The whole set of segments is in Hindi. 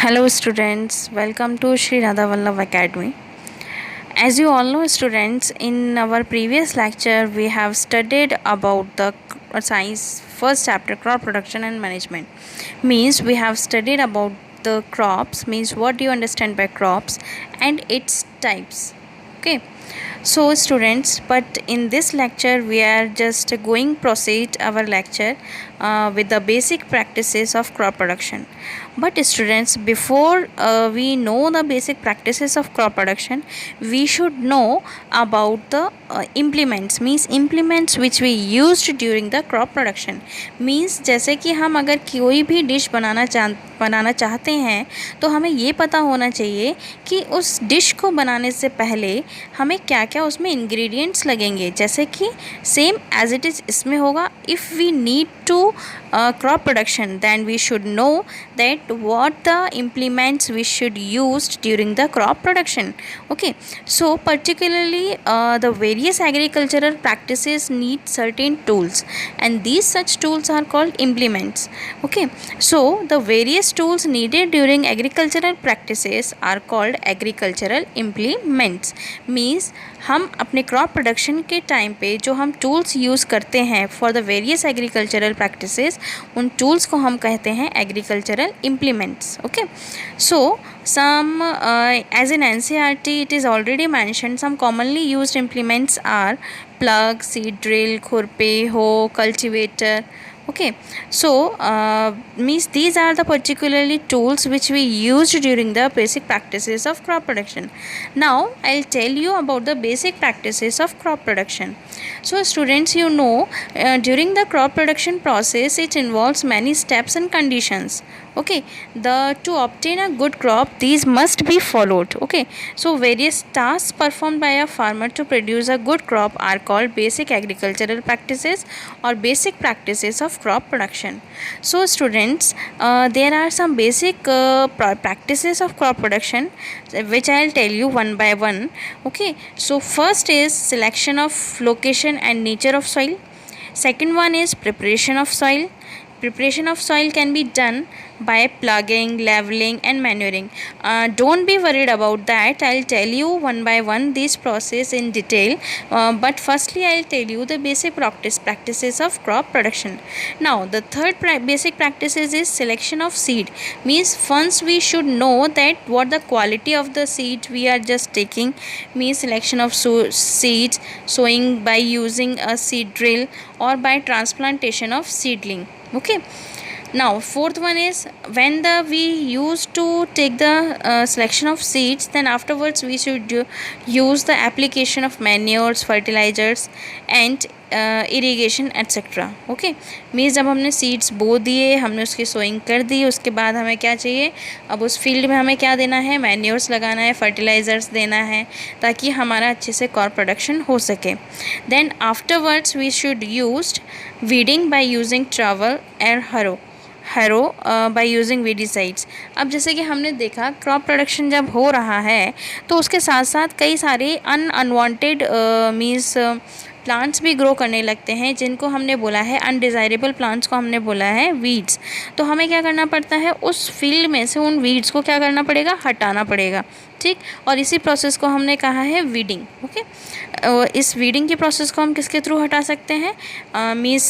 Hello students, welcome to Sri Radha Vallabh Academy. As you all know students, in our previous lecture we have studied about the science first chapter crop production and management. Means we have studied about the crops, means what do you understand by crops and its types. Okay. So students, but in this lecture we are just going proceed our lecture with the basic practices of crop production. But students, before we know the basic practices of crop production, we should know about the implements, means implements which we used during the crop production. means जैसे कि हम अगर कोई भी डिश बनाना चाहते हैं तो हमें ये पता होना चाहिए कि उस डिश को बनाने से पहले हमें क्या क्या उसमें इंग्रेडिएंट्स लगेंगे, जैसे कि सेम एज इट इज़ इसमें होगा. If we need to crop production, then we should know that what the implements we should use during the crop production. Okay, so particularly the various agricultural practices need certain tools, and these such tools are called implements. Okay, so the various tools needed during agricultural practices are called agricultural implements. means हम अपने क्रॉप प्रोडक्शन के टाइम पे जो हम टूल्स यूज़ करते हैं for the various agricultural practices, उन टूल्स को हम कहते हैं agricultural implements. Okay, so some as in NCERT it is already mentioned, some commonly used implements are plug, seed drill, khurpe, hoe, cultivator. Okay, so means these are the particularly tools which we used during the basic practices of crop production. Now I'll tell you about the basic practices of crop production. So students, you know, during the crop production process it involves many steps and conditions. Okay, to obtain a good crop these must be followed. Okay, so various tasks performed by a farmer to produce a good crop are called basic agricultural practices or basic practices of crop production. So students, there are some basic practices of crop production which I'll tell you one by one. Okay, so first is selection of location and nature of soil. Second one is preparation of soil. Preparation of soil can be done by plugging, leveling and manuring. Don't be worried about that. I'll tell you one by one this process in detail. But firstly I'll tell you the basic practices of crop production. Now the third basic practices is selection of seed. Means first we should know that what the quality of the seed we are just taking. Means selection of seeds, sowing by using a seed drill or by transplantation of seedling. Okay, now fourth one is when we used to take the selection of seeds, then afterwards we should use the application of manures, fertilizers and irrigation etcetera. Okay, means जब हमने सीड्स बो दिए, हमने उसकी सोइंग कर दी, उसके बाद हमें क्या चाहिए, अब उस फील्ड में हमें क्या देना है, मैन्योर्स लगाना है, फर्टिलाइज़र्स देना है ताकि हमारा अच्छे से क्रॉप प्रोडक्शन हो सके. Then afterwards we should used weeding by using trowel and harrow by using weedicides. अब जैसे कि हमने देखा क्रॉप प्रोडक्शन जब हो रहा है तो उसके साथ साथ कई सारे अनवांटेड मीन्स प्लांट्स भी ग्रो करने लगते हैं जिनको हमने बोला है अनडिज़ायरेबल प्लांट्स को हमने बोला है वीड्स. तो हमें क्या करना पड़ता है, उस फील्ड में से उन वीड्स को क्या करना पड़ेगा, हटाना पड़ेगा. ठीक, और इसी प्रोसेस को हमने कहा है वीडिंग. ओके, इस वीडिंग की प्रोसेस को हम किसके थ्रू हटा सकते हैं, मीन्स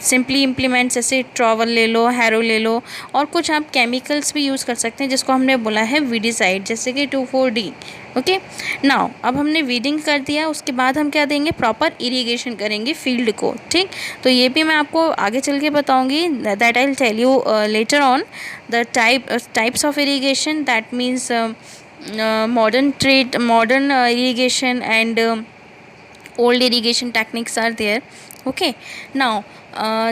सिंपली इम्प्लीमेंट्स जैसे ट्रॉवल ले लो, हैरो ले लो, और कुछ आप केमिकल्स भी यूज़ कर सकते हैं जिसको हमने बोला है वीडीसाइड, जैसे कि 2,4-D. ओके, नाउ अब हमने वीडिंग कर दिया, उसके बाद हम क्या देंगे, प्रॉपर इरीगेशन करेंगे फील्ड को. ठीक, तो ये भी मैं आपको आगे चल के बताऊँगी, that I will tell you later on the types of irrigation. That means modern irrigation and old irrigation techniques are there. Okay, now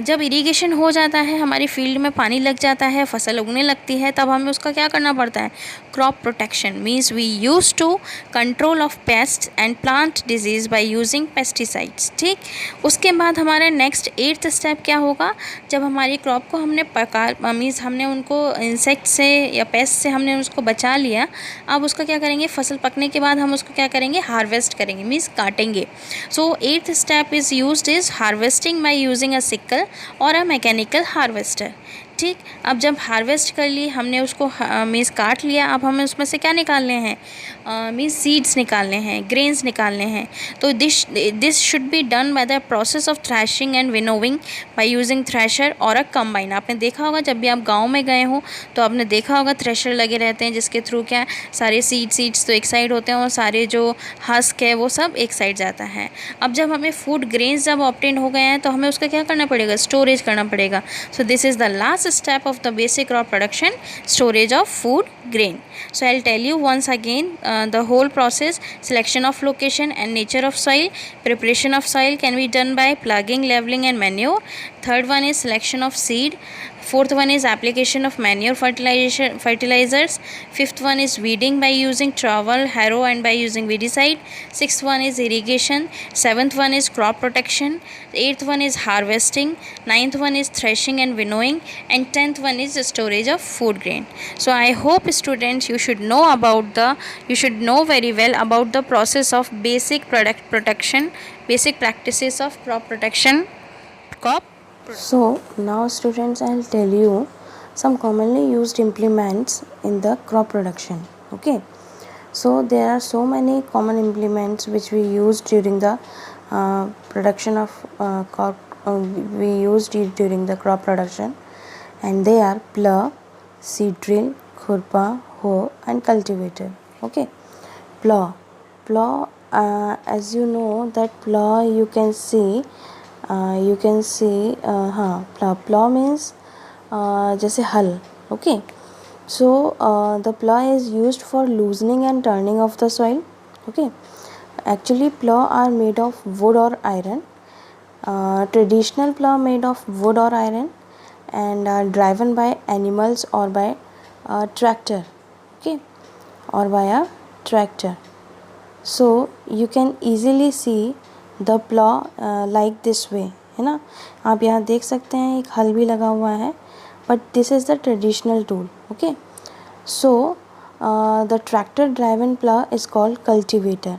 जब इरीगेशन हो जाता है, हमारी फील्ड में पानी लग जाता है, फसल उगने लगती है, तब हमें उसका क्या करना पड़ता है, crop protection. Means we use to control of pest and plant disease by using pesticides. ठीक, उसके बाद हमारा नेक्स्ट 8th स्टेप क्या होगा, जब हमारी क्रॉप को हमने मीन्स हमने उनको इंसेक्ट से या पेस्ट से हमने उसको बचा लिया, अब उसका क्या करेंगे, फसल पकने के बाद हम उसको क्या करेंगे, हार्वेस्ट करेंगे, मीन्स काटेंगे. सो 8th step is used is harvesting by using a sickle or a mechanical harvester. ठीक, अब जब हार्वेस्ट कर ली हमने उसको मीन्स काट लिया, अब हमें उसमें से क्या निकालने हैं, मीन्स सीड्स निकालने हैं, ग्रेन्स निकालने हैं. तो this should be done by the process of threshing and winnowing by using thresher और अ कंबाइन. आपने देखा होगा जब भी आप गांव में गए हो तो आपने देखा होगा थ्रेशर लगे रहते हैं जिसके थ्रू क्या सारे सीड्स तो एक साइड होते हैं और सारे जो हस्क है वो सब एक साइड जाता है. अब जब हमें फूड ग्रेन्स जब ऑब्टेन हो गए हैं तो हमें उसका क्या करना पड़ेगा, स्टोरेज करना पड़ेगा. So this is the last step of the basic crop production, storage of food grain. So I'll tell you once again the whole process: selection of location and nature of soil. Preparation of soil can be done by plugging, leveling and manure. Third one is selection of seed. Fourth one is application of manure fertilizers. Fifth one is weeding by using trowel, harrow and by using weedicide. Sixth one is irrigation. Seventh one is crop protection. Eighth one is harvesting. Ninth one is threshing and winnowing. And 10th one is the storage of food grain. So I hope students you should know very well about the process of basic product protection, basic practices of crop protection. So now students, I'll tell you some commonly used implements in the crop production. Okay, so there are so many common implements which we use during the production of during the crop production, and they are plough, seed drill, khurpa, hoe and cultivator. Okay, plough, as you know that plough you can see plough means जैसे हल. Okay, so the plough is used for loosening and turning of the soil. Okay, actually plough are made of wood or iron. Traditional plough made of wood or iron and are driven by animals or by tractor. Okay, or by a tractor. So you can easily see the plough like this way, है ना. आप यहाँ देख सकते हैं एक हल भी लगा हुआ है, but this is the traditional tool. Okay, so the tractor driven plough is called cultivator.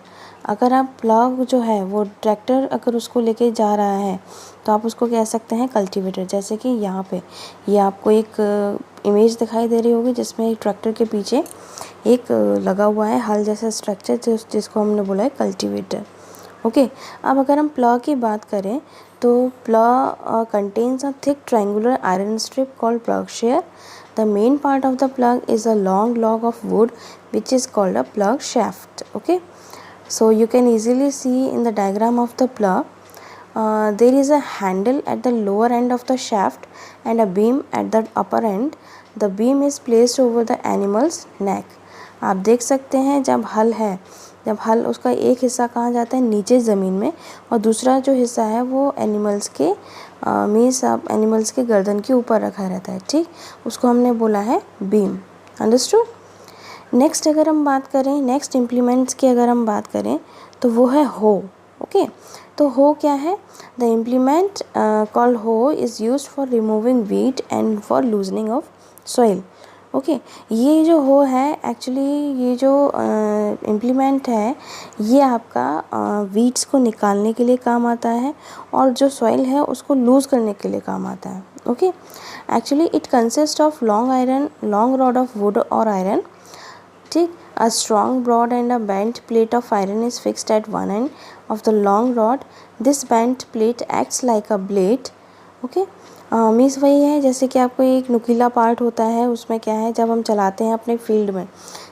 अगर आप प्लॉ जो है वो ट्रैक्टर अगर उसको लेके जा रहा है तो आप उसको कह सकते हैं कल्टिवेटर. जैसे कि यहाँ पे ये आपको एक इमेज दिखाई दे रही होगी जिसमें एक ट्रैक्टर के पीछे एक लगा हुआ है हल जैसा स्ट्रक्चर जिसको हमने बोला है कल्टिवेटर. ओके, अब अगर हम प्लॉ की बात करें तो plough contains a thick triangular iron strip called plug share. The main part of the plug is a long log of would which is called a plug shaft. Okay, so you can easily see in the diagram of the plug there is a handle at the lower end of the shaft and a beam at the upper end. The beam is placed over the animal's neck. आप देख सकते हैं जब हल उसका एक हिस्सा कहाँ जाता है, नीचे ज़मीन में, और दूसरा जो हिस्सा है वो एनिमल्स के गर्दन के ऊपर रखा रहता है. ठीक, उसको हमने बोला है बीम. अंडरस्टूड. नेक्स्ट इम्प्लीमेंट्स की अगर हम बात करें तो वो है हो. ओके, तो हो क्या है? द इम्प्लीमेंट कॉल्ड हो is used for removing wheat and for loosening of soil. Okay, ये जो हो है एक्चुअली ये जो इम्प्लीमेंट है ये आपका वीड्स को निकालने के लिए काम आता है और जो सॉइल है उसको लूज़ करने के लिए काम आता है. Okay, actually it consist of long rod of would और आयरन. ठीक, a strong rod and a bent plate of iron is fixed at one end of the long rod. This bent plate acts like a blade. Okay, means वही है जैसे कि आपको एक नुकीला पार्ट होता है, उसमें क्या है जब हम चलाते हैं अपने फील्ड में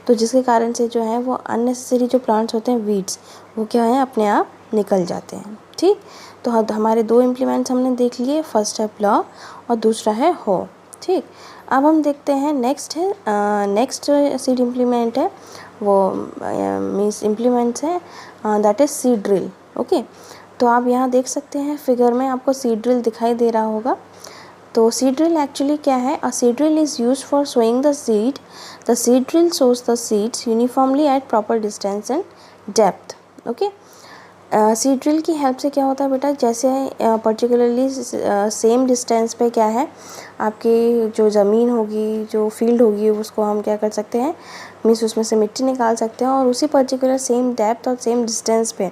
तो जिसके कारण से जो है वो अननेसेसरी जो प्लांट्स होते हैं वीड्स वो क्या है अपने आप निकल जाते हैं. ठीक, तो हमारे दो इम्प्लीमेंट्स हमने देख लिए, फर्स्ट है प्लॉ और दूसरा है हो. ठीक, अब हम देखते हैं नेक्स्ट सीड इम्प्लीमेंट है वो मीन्स इम्प्लीमेंट्स है that is seed drill. Okay, तो आप यहाँ देख सकते हैं फिगर में आपको सीड ड्रिल दिखाई दे रहा होगा. तो सीड ड्रिल एक्चुअली क्या है? A seed drill is used for sowing the seed. The seed drill sows the seeds uniformly at proper distance and depth. Okay, seed drill की हेल्प से क्या होता है बेटा, जैसे पर्टिकुलरली सेम डिस्टेंस पे क्या है आपकी जो ज़मीन होगी, जो फील्ड होगी, उसको हम क्या कर सकते हैं मीन्स उसमें से मिट्टी निकाल सकते हैं और उसी पर्टिकुलर सेम डेप्थ और सेम डिस्टेंस पे,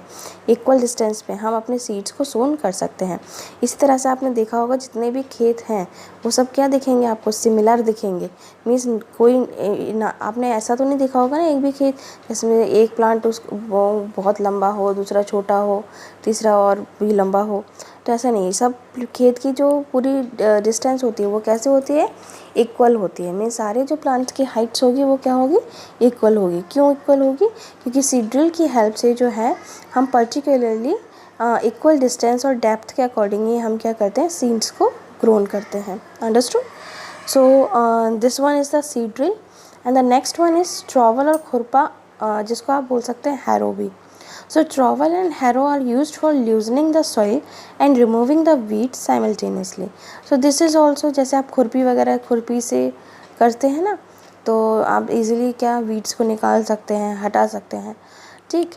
इक्वल डिस्टेंस पे हम अपने सीड्स को सोन कर सकते हैं। इसी तरह से आपने देखा होगा जितने भी खेत हैं वो सब क्या दिखेंगे आपको, सिमिलर दिखेंगे। मीन्स कोई ना, आपने ऐसा तो नहीं देखा होगा ना एक भी खेत जिसमें एक प्लांट वो बहुत लंबा हो, दूसरा छोटा हो, तीसरा और भी लंबा हो, तो ऐसा नहीं। सब खेत की जो पूरी डिस्टेंस होती है वो कैसे होती है, इक्वल होती है। मीन्स सारे जो प्लांट्स की हाइट्स होगी वो क्या होगी, इक्वल होगी। क्यों इक्वल होगी, क्योंकि सीड ड्रिल की हेल्प से जो है हम पर्टिकुलरली इक्वल डिस्टेंस और डेप्थ के अकॉर्डिंगली हम क्या करते हैं, सीड्स को ग्रोन करते हैं। Understood? So this one is the seed drill and the next one is trowel और खुरपा, जिसको आप बोल सकते हैं हैरो भी। So trowel and harrow are used for loosening the soil and removing the weeds simultaneously. So this is also, जैसे आप खुरपी वगैरह खुरपी से करते हैं ना, तो आप इजीली क्या वीड्स को निकाल सकते हैं, हटा सकते हैं। ठीक,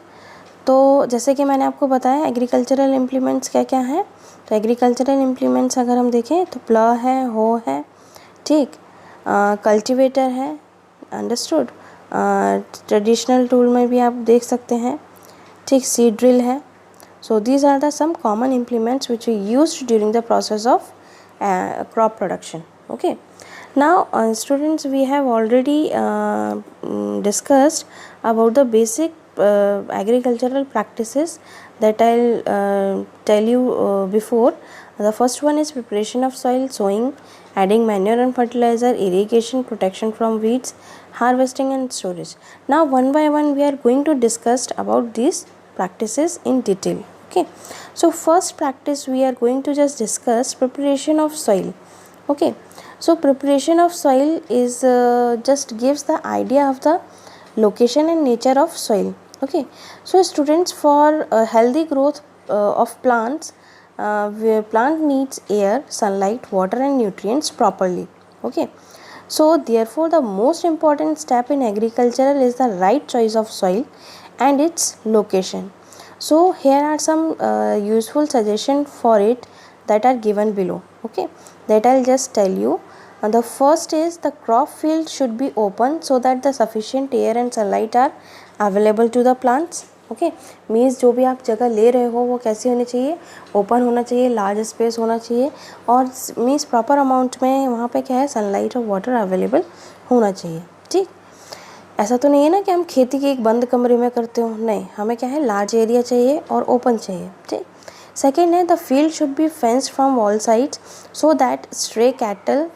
तो जैसे कि मैंने आपको बताया एग्रीकल्चरल इम्प्लीमेंट्स क्या क्या हैं। तो एग्रीकल्चरल इम्प्लीमेंट्स अगर हम देखें तो प्लाव है, हो है, ठीक, कल्टीवेटर है, अंडरस्टूड। ट्रेडिशनल टूल में भी आप देख सकते हैं, ठीक, सीड ड्रिल है। So these are the some common implements which we used during the process of crop production. Okay, now students we have already discussed about the basic agricultural practices that I'll tell you before. The first one is preparation of soil, sowing, adding manure and fertilizer, irrigation, protection from weeds, harvesting and storage. Now one by one we are going to discuss about these practices in detail. Okay, so first practice we are going to just discuss preparation of soil. Okay, so preparation of soil is just gives the idea of the location and nature of soil. Okay, so students, for healthy growth of plants, where plant needs air, sunlight, water and nutrients properly. Okay, so therefore the most important step in agriculture is the right choice of soil and its location. So here are some useful suggestions for it that are given below. Okay, that I'll just tell you. The first is the crop field should be open so that the sufficient air and sunlight are available to the plants. Okay, means जो भी आप जगह ले रहे हो वो कैसी होनी चाहिए, ओपन होना चाहिए, लार्ज स्पेस होना चाहिए, और मीन्स प्रॉपर अमाउंट में वहाँ पे क्या है, सनलाइट और वाटर अवेलेबल होना चाहिए। ठीक, ऐसा तो नहीं है ना कि हम खेती के एक बंद कमरे में करते हो, नहीं, हमें क्या है, लार्ज एरिया चाहिए और ओपन चाहिए। ठीक, सेकेंड है the field should be fenced from all sides so that stray cattle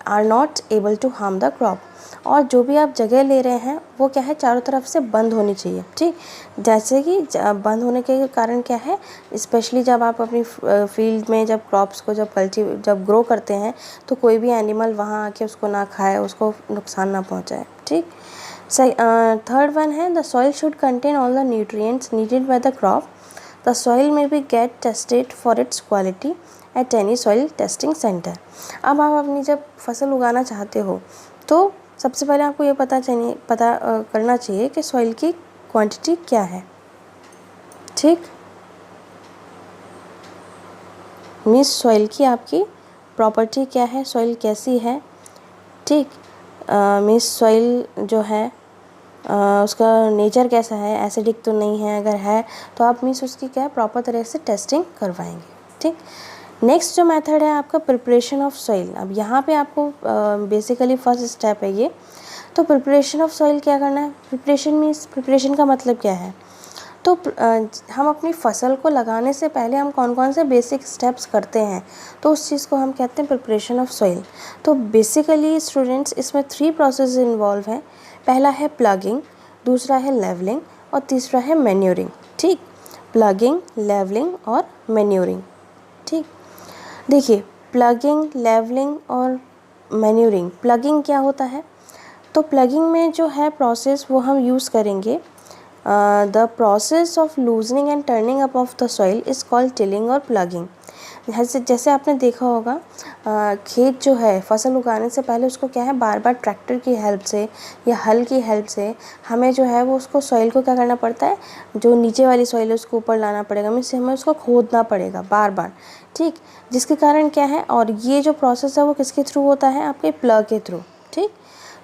are not able to harm the crop. और जो भी आप जगह ले रहे हैं वो क्या है, चारों तरफ से बंद होनी चाहिए। ठीक, जैसे कि बंद होने के कारण क्या है, स्पेशली जब आप अपनी फील्ड में जब क्रॉप्स को जब ग्रो करते हैं तो कोई भी एनिमल वहाँ आके उसको ना खाए, उसको नुकसान ना पहुँचाए। ठीक, थर्ड वन है the soil should contain all the nutrients needed by the crop. The soil में be get tested for its quality at any soil testing centre. अब आप अपनी जब फसल उगाना चाहते हो तो सबसे पहले आपको ये पता करना चाहिए कि सॉइल की क्वांटिटी क्या है। ठीक, मीन्स सॉइल की आपकी प्रॉपर्टी क्या है, सॉइल कैसी है। ठीक, मीन्स सॉइल जो है उसका नेचर कैसा है, एसिडिक तो नहीं है, अगर है तो आप मीन्स उसकी क्या है, प्रॉपर तरह से टेस्टिंग करवाएंगे। ठीक, नेक्स्ट जो मेथड है आपका प्रिपरेशन ऑफ सॉइल। अब यहाँ पे आपको बेसिकली फर्स्ट स्टेप है ये। तो प्रिपरेशन ऑफ सॉइल क्या करना है, प्रिपरेशन मीन्स, प्रिपरेशन का मतलब क्या है, तो हम अपनी फसल को लगाने से पहले हम कौन कौन से बेसिक स्टेप्स करते हैं, तो उस चीज़ को हम कहते हैं प्रिपरेशन ऑफ सॉइल। तो बेसिकली स्टूडेंट्स इसमें 3 प्रोसेस इन्वॉल्व हैं। पहला है प्लगिंग, दूसरा है लेवलिंग और तीसरा है मैन्योरिंग। ठीक, प्लगिंग, लेवलिंग और मैन्योरिंग। ठीक, देखिए प्लगिंग, लेवलिंग और मैन्योरिंग। प्लगिंग क्या होता है, तो प्लगिंग में जो है प्रोसेस वो हम यूज़ करेंगे, the process of loosening and turning up of the soil is called tilling और प्लगिंग। जैसे आपने देखा होगा खेत जो है फसल उगाने से पहले उसको क्या है, बार बार ट्रैक्टर की हेल्प से या हल की हेल्प से हमें जो है वो उसको सॉइल को क्या करना पड़ता है, जो नीचे वाली सॉइल है उसको ऊपर लाना पड़ेगा, मीन्स हमें उसको खोदना पड़ेगा बार बार। ठीक, जिसके कारण क्या है, और ये जो प्रोसेस है वो किसके थ्रू होता है, आपके प्लग के थ्रू। ठीक,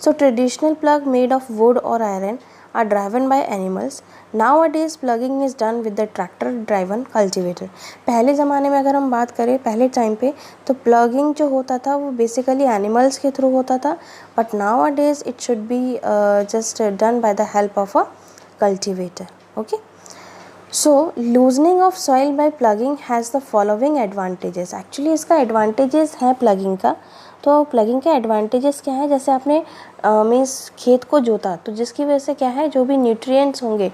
So traditional plug made of wood or iron are driven by animals. Nowadays plugging is done with the tractor driven cultivator. पहले ज़माने में अगर हम बात करें पहले टाइम पे तो प्लगिंग जो होता था वो बेसिकली एनिमल्स के थ्रू होता था, but nowadays it should be just done by the help of a cultivator. Okay. So loosening of soil by plugging has the following advantages. Actually इसका advantages है प्लगिंग का. तो प्लगिंग के एडवांटेजेस क्या है, जैसे आपने मीन्स खेत को जोता तो जिसकी वजह से क्या है जो भी न्यूट्रिएंट्स होंगे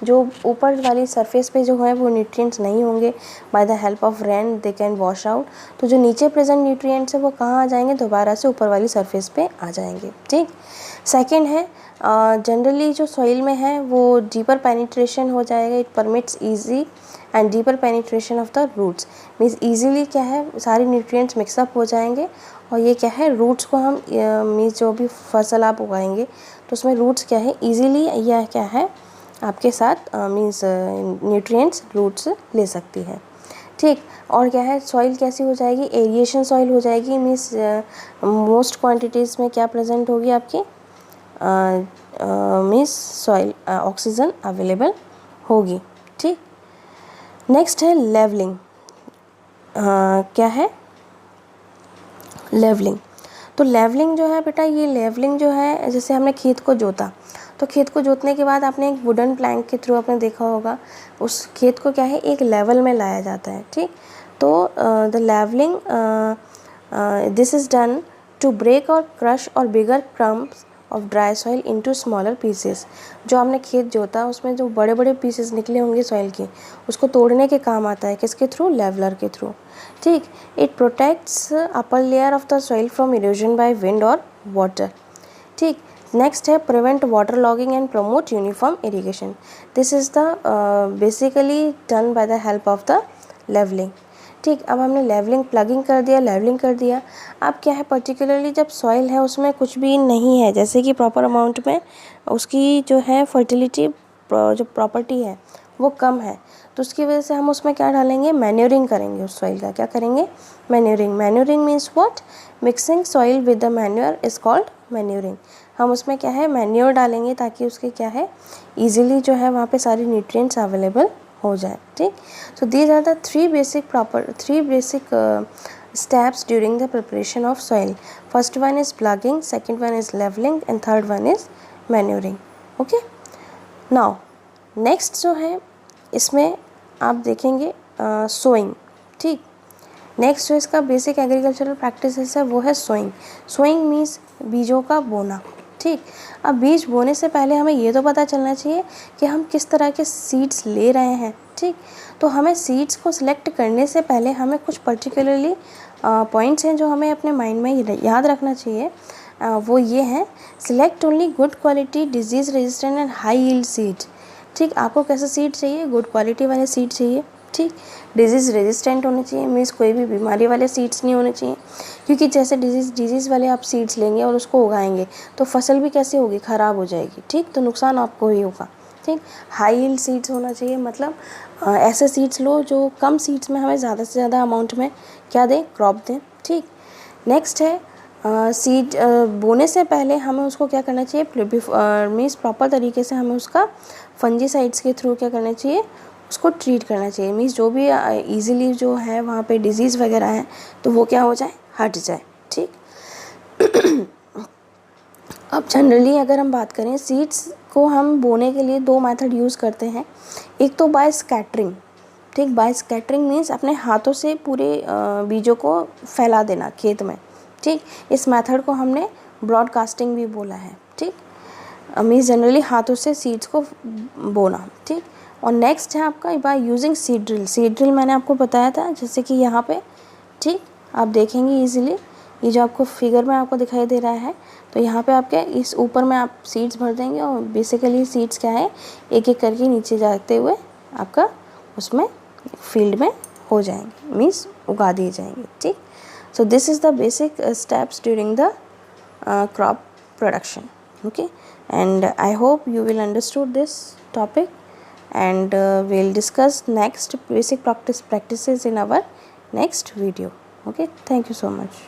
जो ऊपर वाली सरफेस पे जो है वो न्यूट्रिएंट्स नहीं होंगे, bye the help of rain they can wash out. तो जो नीचे प्रेजेंट न्यूट्रिएंट्स है वो कहाँ आ जाएंगे, दोबारा से ऊपर वाली सरफेस पे आ जाएंगे. ठीक. सेकेंड है जनरली जो सॉइल में है वो डीपर पेनिट्रेशन हो जाएगा. It permits easy and deeper penetration of the roots. Means easily क्या है सारे न्यूट्रिएंट्स मिक्सअप हो जाएंगे और ये क्या है रूट्स को हम मीन्स जो भी फसल आप उगाएंगे तो उसमें रूट्स क्या है ईजीली या क्या है आपके साथ मीन्स न्यूट्रिएंट्स रूट्स ले सकती है. ठीक. और क्या है सॉइल कैसी हो जाएगी, एरिएशन सॉइल हो जाएगी. मीन्स मोस्ट क्वांटिटीज़ में क्या प्रेजेंट होगी आपकी मीन्स सॉइल ऑक्सीजन अवेलेबल होगी. ठीक. नेक्स्ट है लेवलिंग. क्या है लेवलिंग. तो लेवलिंग जो है बेटा ये लेवलिंग जो है जैसे हमने खेत को जोता तो खेत को जोतने के बाद आपने एक वुडन प्लैंक के थ्रू आपने देखा होगा उस खेत को क्या है एक लेवल में लाया जाता है. ठीक. तो the levelling this is done to break और क्रश और bigger clumps of dry soil into smaller pieces. जो आपने खेत जोता उसमें जो बड़े बड़े पीसेस निकले होंगे सॉइल के उसको तोड़ने के काम आता है किसके थ्रू, लेवलर के थ्रू. ठीक. It protects upper layer of the soil from erosion by wind और वाटर. ठीक. नेक्स्ट है prevent water logging and promote uniform irrigation. This is the basically done by the help of the levelling. ठीक. अब हमने लेवलिंग प्लगिंग कर दिया, लेवलिंग कर दिया. अब क्या है पर्टिकुलरली जब सॉइल है उसमें कुछ भी नहीं है जैसे कि प्रॉपर अमाउंट में उसकी जो है फर्टिलिटी जो प्रॉपर्टी है वो कम है तो उसकी वजह से हम उसमें क्या डालेंगे, मैन्योरिंग करेंगे उस सॉइल का. क्या करेंगे, manuring. Manuring means what, mixing soil with the manure is called manuring. हम उसमें क्या है मैन्योर डालेंगे ताकि उसके क्या है ईजिली जो है वहाँ पे सारे न्यूट्रिएंट्स अवेलेबल हो जाए. ठीक. So these are the three basic steps during the preparation of soil. First one is plugging, second one is leveling and third one is manuring. Okay. Now next जो है इसमें आप देखेंगे सोइंग. ठीक. नेक्स्ट जो इसका बेसिक एग्रीकल्चरल प्रैक्टिसेस है वो है सोइंग. सोइंग मीन्स बीजों का बोना. ठीक. अब बीज बोने से पहले हमें ये तो पता चलना चाहिए कि हम किस तरह के सीड्स ले रहे हैं. ठीक. तो हमें सीड्स को सिलेक्ट करने से पहले हमें कुछ पर्टिकुलरली पॉइंट्स हैं जो हमें अपने माइंड में याद रखना चाहिए. वो ये हैं, select only good quality disease resistant and high yield seeds. ठीक. आपको कैसे सीड चाहिए, गुड क्वालिटी वाले सीड चाहिए. ठीक. डिजीज़ रेजिस्टेंट होने चाहिए मीन्स कोई भी बीमारी वाले सीड्स नहीं होने चाहिए क्योंकि जैसे डिजीज़ वाले आप सीड्स लेंगे और उसको उगाएंगे तो फसल भी कैसे होगी, ख़राब हो जाएगी. ठीक. तो नुकसान आपको ही होगा. ठीक. हाई यील्ड सीड्स होना चाहिए मतलब ऐसे सीड्स लो जो कम सीड्स में हमें ज़्यादा से ज़्यादा अमाउंट में क्या दें, क्रॉप दें. ठीक. नेक्स्ट है सीड बोने से पहले हमें उसको क्या करना चाहिए मीन्स प्रॉपर तरीके से हमें उसका फंजीसाइड्स के थ्रू क्या करना चाहिए, उसको ट्रीट करना चाहिए. मीन्स जो भी ईजीली जो है वहाँ पे डिजीज़ वगैरह है तो वो क्या हो जाए, हट जाए. ठीक. अब जनरली अगर हम बात करें सीड्स को हम बोने के लिए दो मेथड यूज़ करते हैं. एक तो बाय स्कैटरिंग. ठीक. बाय स्कैटरिंग मीन्स अपने हाथों से पूरे बीजों को फैला देना खेत में. ठीक. इस मेथड को हमने ब्रॉडकास्टिंग भी बोला है. ठीक. मीन्स जनरली हाथों से सीड्स को बोना. ठीक. और नेक्स्ट है आपका by using seed drill. Seed drill मैंने आपको बताया था जैसे कि यहाँ पे. ठीक. आप देखेंगे इजीली ये जो आपको फिगर में आपको दिखाई दे रहा है तो यहाँ पे आपके इस ऊपर में आप सीड्स भर देंगे और बेसिकली सीड्स क्या है एक एक करके नीचे जाते हुए आपका उसमें फील्ड में हो जाएंगे मीन्स उगा दिए जाएंगे. ठीक. So this is the basic steps during the crop production. Okay. And I hope you will understood this topic and we'll discuss next basic practices in our next video. Okay, thank you so much.